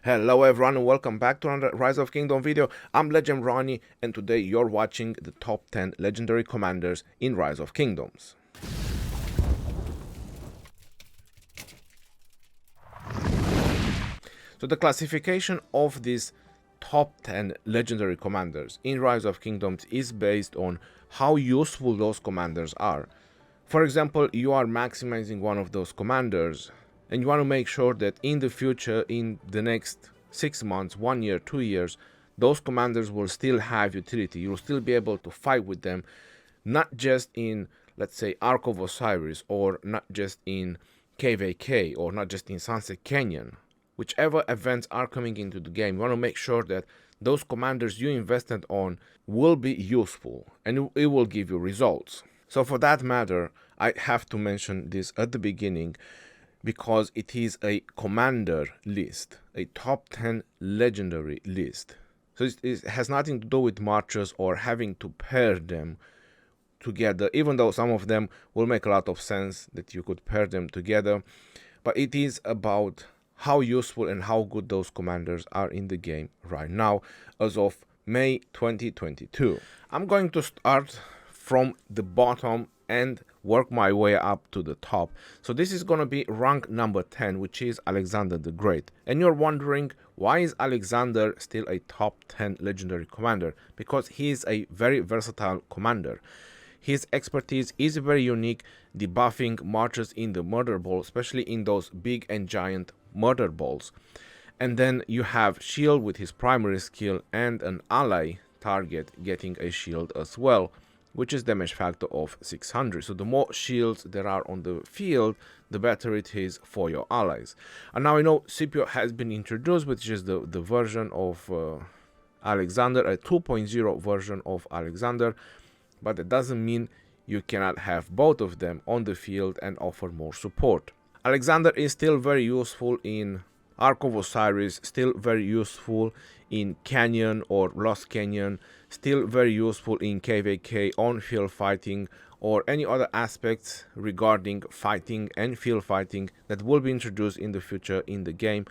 Hello everyone and welcome back to another Rise of Kingdom video. I'm Legend Ronnie and today you're watching the top 10 legendary commanders in Rise of Kingdoms. So the classification of these top 10 legendary commanders in Rise of Kingdoms is based on how useful those commanders are. For example, you are maximizing one of those commanders and you want to make sure that in the future, in the next 6 months, 1 year, 2 years, those commanders will still have utility. You'll still be able to fight with them, not just in, let's say, Ark of Osiris, or not just in KVK, or not just in Sunset Canyon. Whichever events are coming into the game, you want to make sure that those commanders you invested on will be useful and it will give you results. So for that matter, I have to mention this at the beginning because it is a commander list, a top 10 legendary list. So it has nothing to do with marches or having to pair them together, even though some of them will make a lot of sense that you could pair them together. But it is about how useful and how good those commanders are in the game right now as of May 2022. I'm going to start from the bottom and work my way up to the top. So this is going to be rank number 10, which is Alexander the Great. And you're wondering, why is Alexander still a top 10 legendary commander? Because he is a very versatile commander. His expertise is very unique, debuffing marches in the murder ball, especially in those big and giant murder balls. And then you have shield with his primary skill and an ally target getting a shield as well, which is damage factor of 600. So the more shields there are on the field, the better it is for your allies. And now we know Scipio has been introduced, which is the version of Alexander, a 2.0 version of Alexander, but it doesn't mean you cannot have both of them on the field and offer more support. Alexander is still very useful in Ark of Osiris, still very useful in Canyon or Lost Canyon, still very useful in KVK, on-field fighting, or any other aspects regarding fighting and field fighting that will be introduced in the future in the game.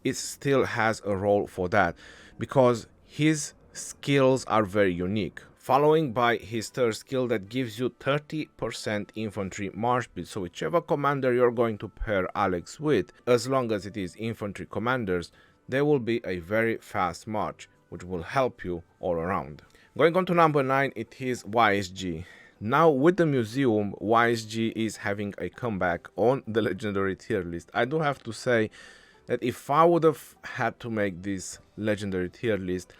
It still has a role for that because his skills are very unique. Following by his third skill that gives you 30% infantry march speed. So whichever commander you're going to pair Alex with, as long as it is infantry commanders, there will be a very fast march, which will help you all around. Going on to number 9, it is YSG. Now with the museum, YSG is having a comeback on the legendary tier list. I do have to say that if I would have had to make this legendary tier list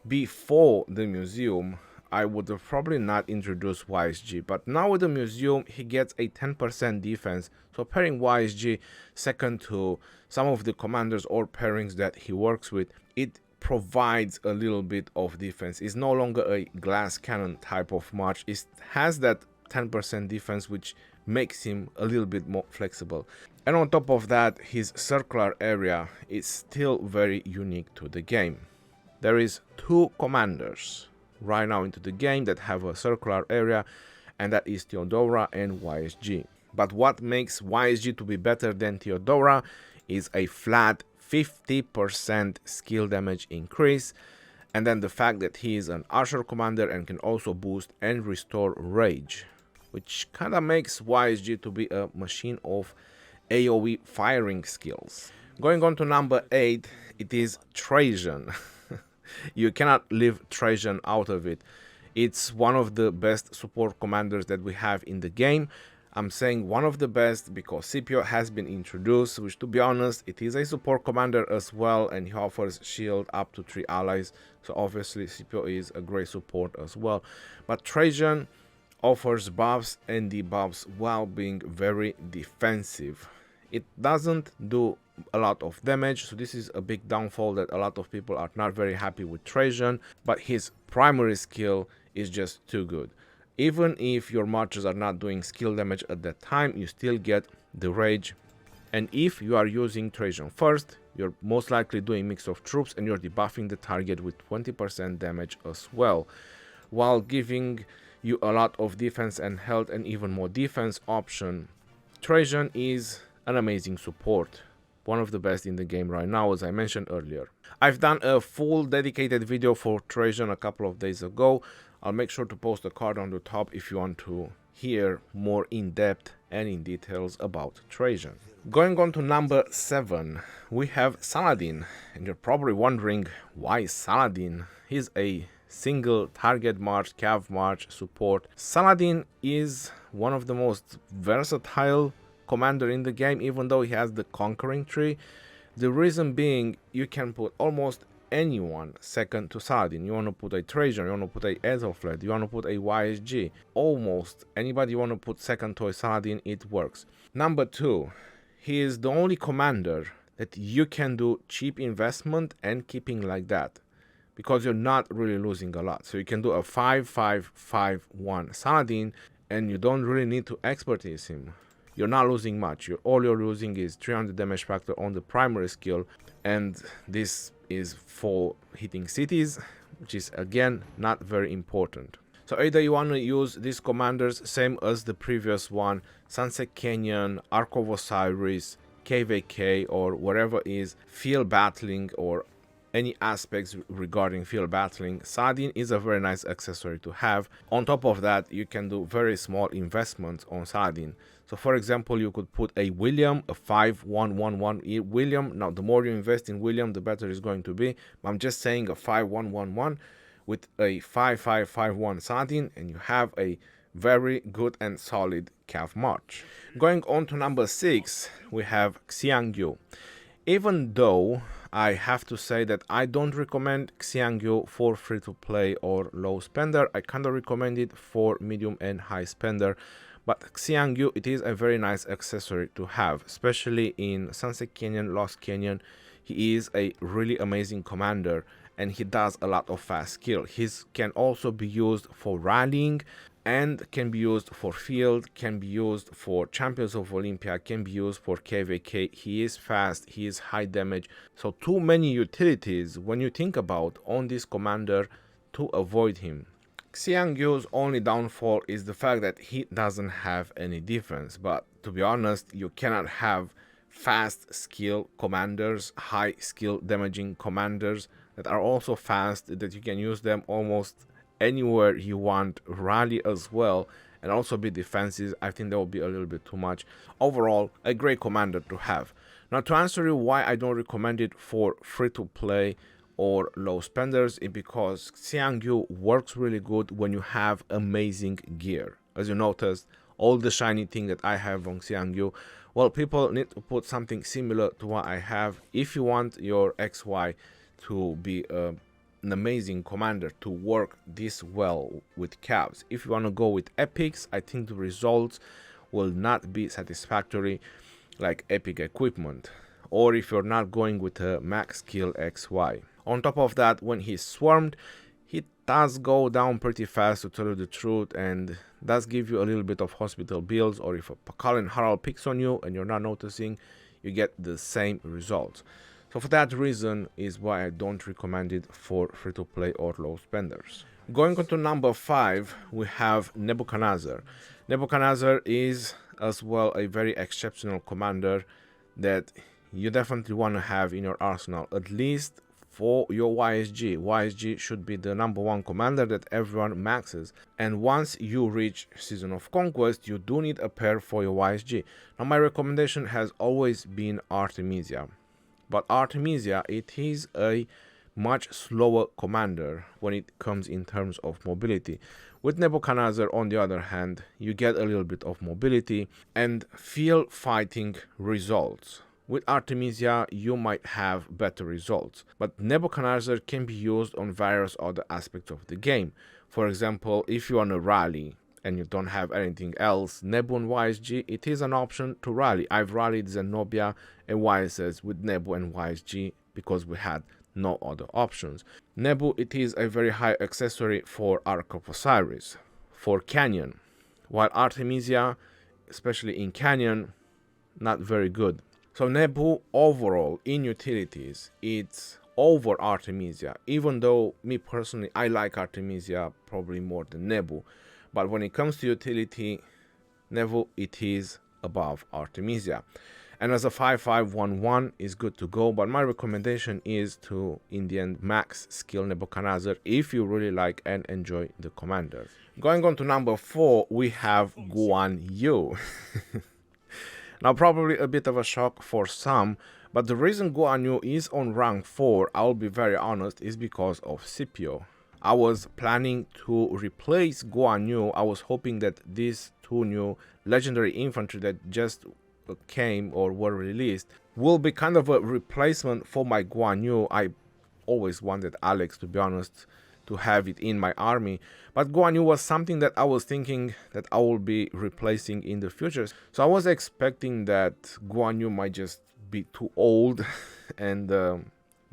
before the museum, I would have probably not introduced YSG, but now with the museum, he gets a 10% defense. So pairing YSG second to some of the commanders or pairings that he works with, it provides a little bit of defense. It's no longer a glass cannon type of march. It has that 10% defense, which makes him a little bit more flexible. And on top of that, his circular area is still very unique to the game. There is 2 commanders right now into the game that have a circular area, and that is Theodora and YSG. But what makes YSG to be better than Theodora is a flat 50% skill damage increase, and then the fact that he is an archer commander and can also boost and restore rage, which kind of makes YSG to be a machine of AoE firing skills. Going on to number 8, it is Trajan. You cannot leave Trajan out of it. It's one of the best support commanders that we have in the game. I'm saying one of the best because Scipio has been introduced, which, to be honest, it is a support commander as well, and he offers shield up to 3 allies. So obviously Scipio is a great support as well. But Trajan offers buffs and debuffs while being very defensive. It doesn't do a lot of damage, so this is a big downfall that a lot of people are not very happy with Trajan, but his primary skill is just too good. Even if your marches are not doing skill damage at that time, you still get the rage. And if you are using Trajan first, you're most likely doing mix of troops and you're debuffing the target with 20% damage as well, while giving you a lot of defense and health and even more defense option. Trajan is an amazing support. one of the best in the game right now, as I mentioned earlier. I've done a full dedicated video for Trajan a couple of days ago. I'll make sure to post a card on the top if you want to hear more in depth and in details about Trajan. Going on to number 7, we have Saladin, and you're probably wondering why Saladin. He's a single target march, cav march support. Saladin is one of the most versatile commander in the game, even though he has the conquering tree. The reason being, you can put almost anyone second to Saladin. You want to put a Trajan, you want to put a Ethelflaed, you want to put a YSG. Almost anybody you want to put second to a Saladin, it works. Number 2, he is the only commander that you can do cheap investment and keeping like that, because you're not really losing a lot. So you can do a 5-5-5-1 Saladin, and you don't really need to expertise him. You're not losing much. All you're losing is 300 damage factor on the primary skill, and this is for hitting cities, which is again not very important. So either you want to use these commanders same as the previous one, Sunset Canyon, Ark of Osiris, KVK, or whatever is field battling or any aspects regarding field battling. Saladin is a very nice accessory to have. On top of that, you can do very small investments on Saladin. So for example, you could put a William, a 5-1-1-1 William. Now the more you invest in William, the better it's going to be. I'm just saying a 5-1-1-1 with a 5-5-5-1 Saladin, and you have a very good and solid cav march. Going on to number 6, we have Xiang Yu. Even though I have to say that I don't recommend Xiang Yu for free-to-play or low spender, I kind of recommend it for medium and high spender. But Xiang Yu, it is a very nice accessory to have, especially in Sunset Canyon, Lost Canyon. He is a really amazing commander, and he does a lot of fast skill. His can also be used for rallying, and can be used for field, can be used for Champions of Olympia, can be used for KVK. He is fast, he is high damage. So too many utilities when you think about on this commander to avoid him. Xiang Yu's only downfall is the fact that he doesn't have any defense, but to be honest, you cannot have fast skill commanders, high skill damaging commanders that are also fast, that you can use them almost anywhere you want, rally as well, and also be defensive. I think that will be a little bit too much. Overall, a great commander to have. Now, to answer you why I don't recommend it for free to play or low spenders, is because Xiang Yu works really good when you have amazing gear. As you noticed, all the shiny thing that I have on Xiang Yu, well, people need to put something similar to what I have if you want your XY to be an amazing commander, to work this well with cavs. If you want to go with epics, I think the results will not be satisfactory like epic equipment, or if you're not going with a max skill XY. On top of that, when he's swarmed, he does go down pretty fast, to tell you the truth, and does give you a little bit of hospital bills, or if a Pakal Harald picks on you and you're not noticing, you get the same results. So for that reason is why I don't recommend it for free-to-play or low spenders. Going on to number 5, we have Nebuchadnezzar. Nebuchadnezzar is as well a very exceptional commander that you definitely want to have in your arsenal, at least for your YSG. YSG should be the number 1 commander that everyone maxes, and once you reach Season of Conquest, you do need a pair for your YSG. Now my recommendation has always been Artemisia, but Artemisia, it is a much slower commander when it comes in terms of mobility. With Nebuchadnezzar, on the other hand, you get a little bit of mobility and field fighting results. With Artemisia, you might have better results, but Nebuchadnezzar can be used on various other aspects of the game. For example, if you want to rally and you don't have anything else, Nebu and YSG, it is an option to rally. I've rallied Zenobia and YSS with Nebu and YSG because we had no other options. Nebu, it is a very high accessory for Ark of Osiris, for Canyon, while Artemisia, especially in Canyon, not very good. So Nebu overall in utilities, it's over Artemisia, even though me personally, I like Artemisia probably more than Nebu. But when it comes to utility, Nebu, it is above Artemisia. And as a 5511 is good to go, but my recommendation is to, in the end, max skill Nebuchadnezzar if you really like and enjoy the commanders. Going on to number 4, we have Guan Yu. Now, probably a bit of a shock for some, but the reason Guan Yu is on rank 4, I'll be very honest, is because of Scipio. I was planning to replace Guan Yu. I was hoping that these 2 new legendary infantry that just came or were released will be kind of a replacement for my Guan Yu. I always wanted Alex, to be honest, to have it in my army, but Guan Yu was something that I was thinking that I will be replacing in the future. So I was expecting that Guan Yu might just be too old and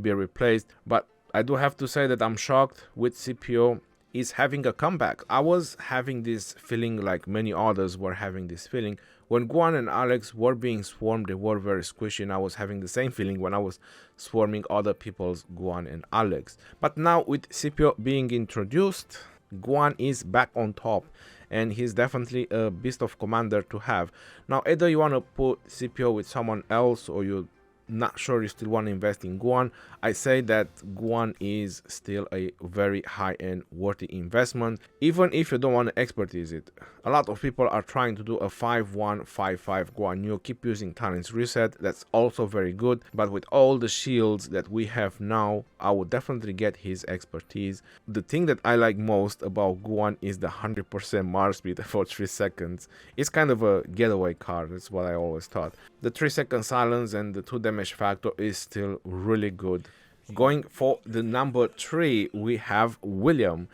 be replaced, but I do have to say that I'm shocked with Scipio is having a comeback. I was having this feeling, like many others were having this feeling. When Guan and Alex were being swarmed, they were very squishy, and I was having the same feeling when I was swarming other people's Guan and Alex. But now with Scipio being introduced, Guan is back on top, and he's definitely a beast of commander to have. Now, either you want to put Scipio with someone else, or you're not sure you still want to invest in Guan, I say that Guan is still a very high-end worthy investment, even if you don't want to expertise it. A lot of people are trying to do a 5-1, 5-5 Guan Yu, keep using Talent's Reset, that's also very good, but with all the shields that we have now, I would definitely get his expertise. The thing that I like most about Guan is the 100% Mars speed for 3 seconds. It's kind of a getaway card, that's what I always thought. The 3-second silence and the 2 damage factor is still really good. Going for the number 3, we have William.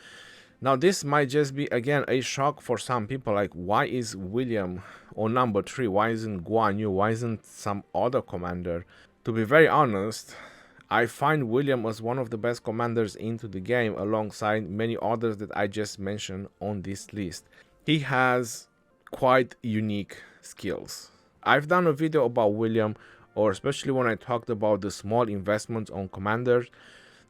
Now this might just be again a shock for some people, like why is William on number 3, why isn't Guan Yu, why isn't some other commander? To be very honest, I find William as one of the best commanders into the game alongside many others that I just mentioned on this list. He has quite unique skills. I've done a video about William, or especially when I talked about the small investments on commanders.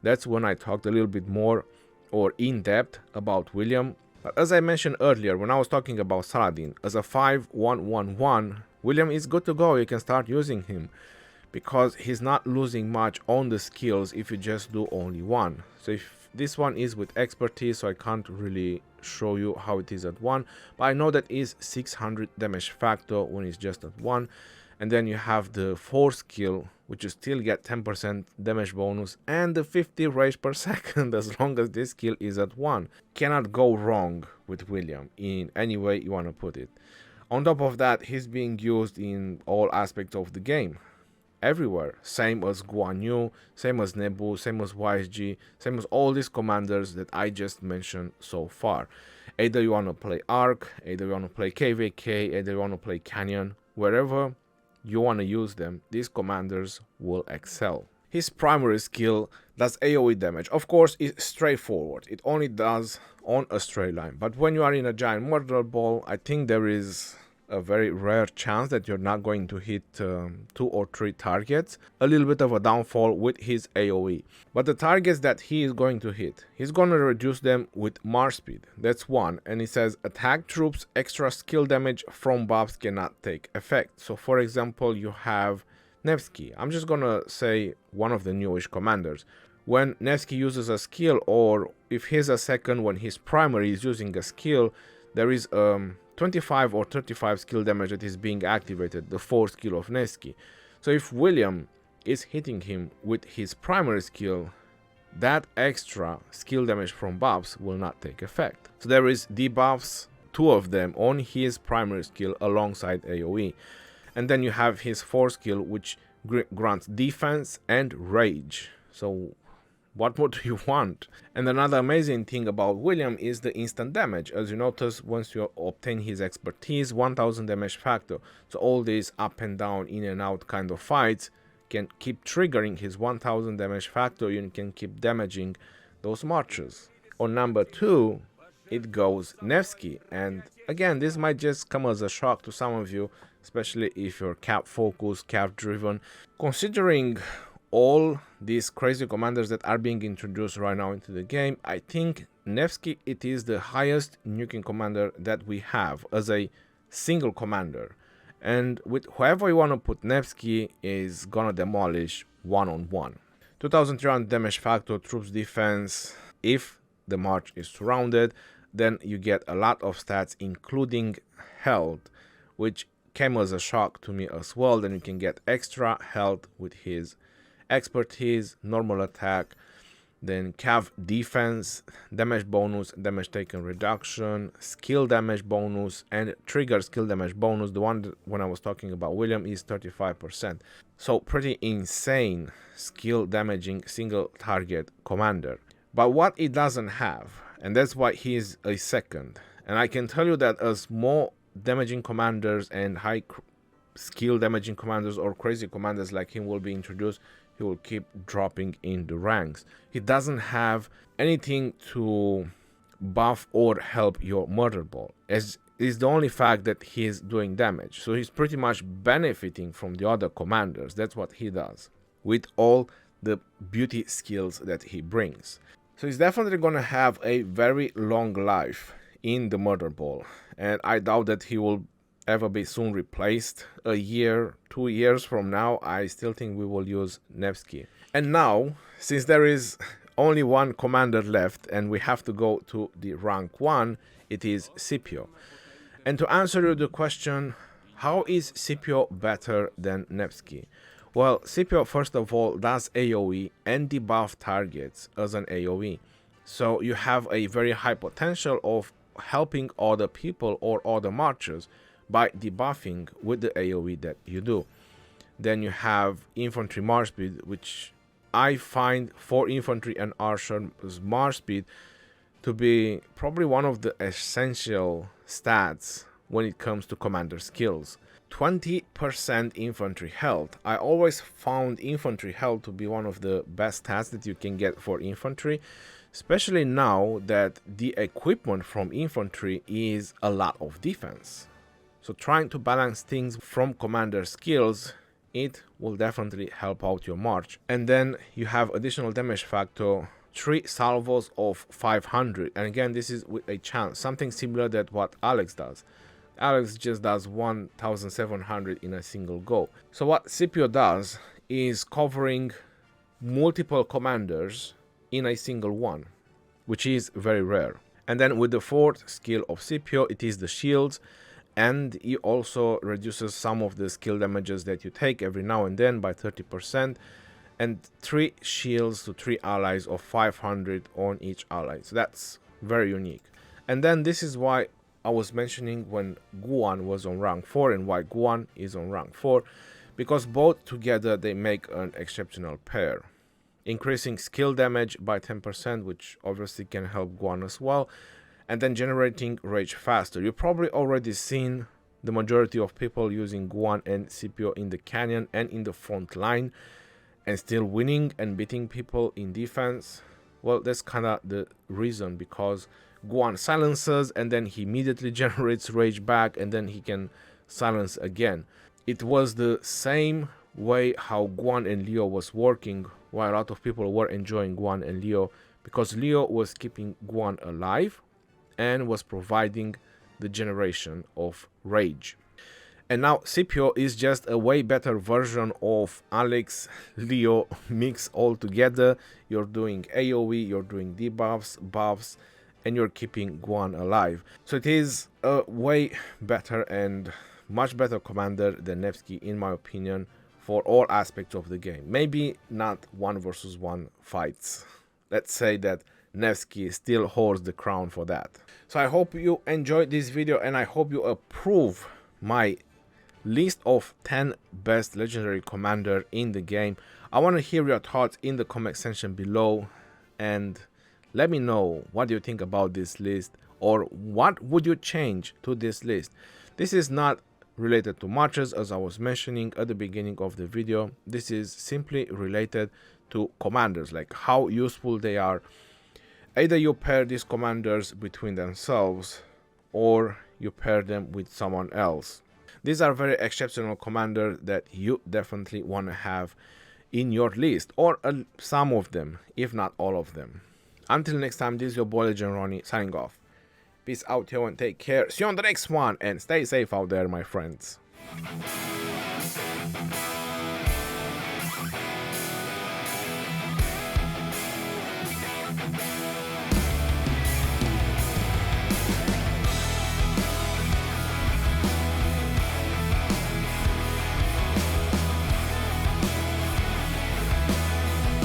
That's when I talked a little bit more or in depth about William. But as I mentioned earlier, when I was talking about Saladin, as a 5-1-1-1, William is good to go. You can start using him because he's not losing much on the skills if you just do only one. So if this one is with expertise, so I can't really show you how it is at 1, but I know that is 600 damage factor when it's just at 1. And then you have the 4 skill, which you still get 10% damage bonus, and the 50 rage per second as long as this skill is at 1. Cannot go wrong with William in any way you want to put it. On top of that, he's being used in all aspects of the game. Everywhere. Same as Guan Yu, same as Nebu, same as YSG, same as all these commanders that I just mentioned so far. Either you want to play Arc, either you want to play KVK, either you want to play Canyon, wherever you want to use them, these commanders will excel. His primary skill does AoE damage. Of course, it's straightforward. It only does on a straight line. But when you are in a giant murder ball, I think there is a very rare chance that you're not going to hit 2 or 3 targets. A little bit of a downfall with his AoE. But the targets that he is going to hit, he's going to reduce them with Mars speed. That's 1. And it says attack troops extra skill damage from buffs cannot take effect. So for example, you have Nevsky. I'm just going to say one of the newish commanders. When Nevsky uses a skill, or if he's a second when his primary is using a skill, there is 25 or 35 skill damage that is being activated, the 4 skill of Nevsky. So if William is hitting him with his primary skill, that extra skill damage from buffs will not take effect. So there is debuffs, 2 of them on his primary skill alongside AoE. And then you have his 4 skill, which grants defense and rage. So what more do you want? And another amazing thing about William is the instant damage. As you notice, once you obtain his expertise, 1000 damage factor. So all these up and down, in and out kind of fights can keep triggering his 1000 damage factor. You can keep damaging those marches. On number 2, it goes Nevsky. And again, this might just come as a shock to some of you, especially if you're cap focused, cap driven. Considering all these crazy commanders that are being introduced right now into the game, I think Nevsky, it is the highest nuking commander that we have as a single commander. And with whoever you want to put, Nevsky is gonna demolish one-on-one. 2300 damage factor, troops defense. If the march is surrounded, then you get a lot of stats, including health, which came as a shock to me as well. Then you can get extra health with his expertise, normal attack, then cav defense, damage bonus, damage taken reduction, skill damage bonus, and trigger skill damage bonus. The one that, when I was talking about William, is 35%. So pretty insane skill damaging single target commander. But what it doesn't have, and that's why he is a second, and I can tell you that as more damaging commanders and high skill damaging commanders or crazy commanders like him will be introduced, he will keep dropping in the ranks. He doesn't have anything to buff or help your murder ball, as is the only fact that he is doing damage. So he's pretty much benefiting from the other commanders. That's what he does with all the beauty skills that he brings. So he's definitely gonna have a very long life in the murder ball, and I doubt that he will ever be soon replaced. A year, 2 years from now, I still think we will use Nevsky. And now, since there is only one commander left and we have to go to the rank 1, it is Scipio. And to answer you the question, how is Scipio better than Nevsky? Well, Scipio first of all does AoE and debuff targets as an AoE. So you have a very high potential of helping other people or other marchers by debuffing with the AoE that you do. Then you have infantry march speed, which I find for infantry and archers march speed to be probably one of the essential stats when it comes to commander skills. 20% infantry health. I always found infantry health to be one of the best stats that you can get for infantry, especially now that the equipment from infantry is a lot of defense. So trying to balance things from commander skills, it will definitely help out your march. And then you have additional damage factor, 3 salvos of 500. And again, this is with a chance, something similar to what Alex does. Alex just does 1700 in a single go. So what Scipio does is covering multiple commanders in a single one, which is very rare. And then with the 4th skill of Scipio, it is the shields, and he also reduces some of the skill damages that you take every now and then by 30%, and 3 shields to 3 allies of 500 on each ally. So that's very unique. And then this is why I was mentioning when Guan was on rank 4 and why Guan is on rank 4, because both together they make an exceptional pair. Increasing skill damage by 10%, which obviously can help Guan as well, and then generating rage faster. You've probably already seen the majority of people using Guan and Scipio in the canyon and in the front line and still winning and beating people in defense. Well, that's kind of the reason, because Guan silences and then he immediately generates rage back and then he can silence again. It was the same way how Guan and Leo was working, while a lot of people were enjoying Guan and Leo, because Leo was keeping Guan alive and was providing the generation of rage. And now Scipio is just a way better version of Alex, Leo mix all together. You're doing AoE, you're doing debuffs, buffs, and you're keeping Guan alive. So it is a way better and much better commander than Nevsky, in my opinion, for all aspects of the game. Maybe not 1 versus 1 fights. Let's say that Nevsky still holds the crown for that. So I hope you enjoyed this video and I hope you approve my list of 10 best legendary commander in the game. I want to hear your thoughts in the comment section below, and let me know what you think about this list, or what would you change to this list. This is not related to marches, as I was mentioning at the beginning of the video. This is simply related to commanders, like how useful they are. Either you pair these commanders between themselves or you pair them with someone else. These are very exceptional commanders that you definitely want to have in your list, or some of them, if not all of them. Until next time, this is your boy Legend Ronnie signing off. Peace out, yo, and take care. See you on the next one, and stay safe out there, my friends.